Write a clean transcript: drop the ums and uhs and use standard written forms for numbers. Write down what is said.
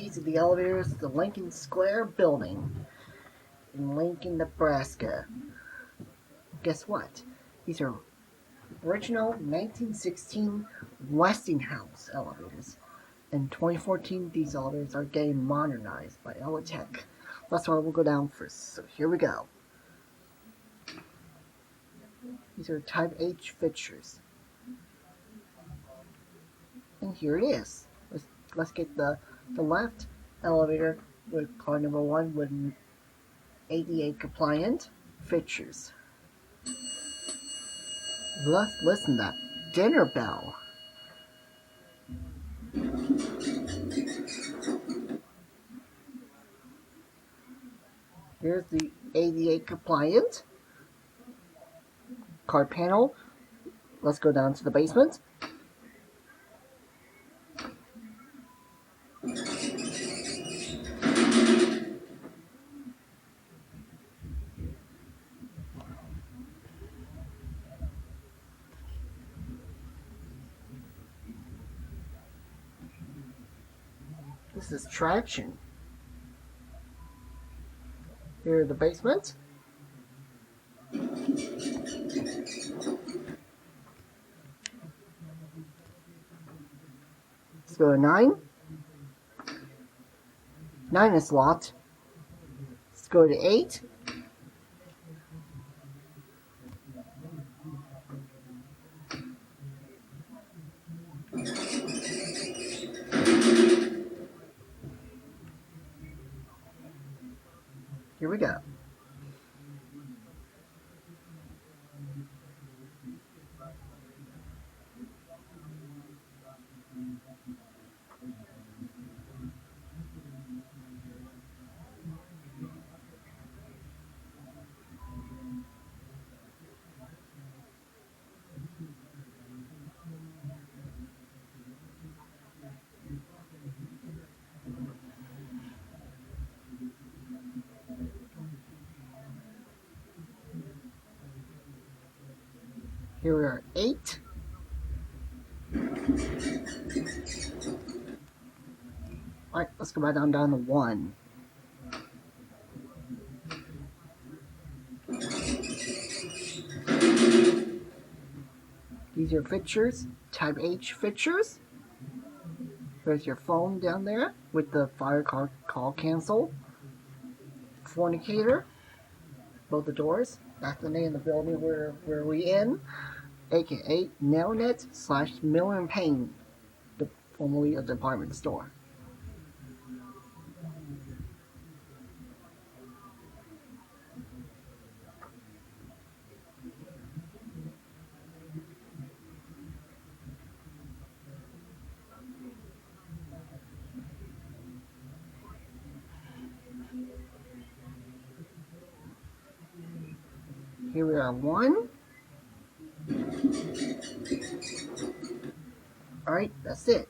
These are the elevators to the Lincoln Square building in Lincoln, Nebraska. Guess what? These are original 1916 Westinghouse elevators. In 2014, these elevators are getting modernized by Tech. That's why we'll go down first. So here we go. These are Type H fixtures. And here it is. Let's get the left elevator with car number 1 with ADA compliant fixtures. Let's listen to that dinner bell. Here's the ADA compliant car panel. Let's go down to the basement. This is traction. Here are the basement. Let's go to 9. 9 is locked. Let's go to 8. Here we go. Here we are, 8. Alright, let's go back down to 1. These are fixtures, Type H fixtures. There's your phone down there with the fire call cancel. Fornicator, both the doors. That's the name of the building where we in, aka Nailnet / Miller and Payne, formerly a department store. Here we are, 1. Alright, that's it.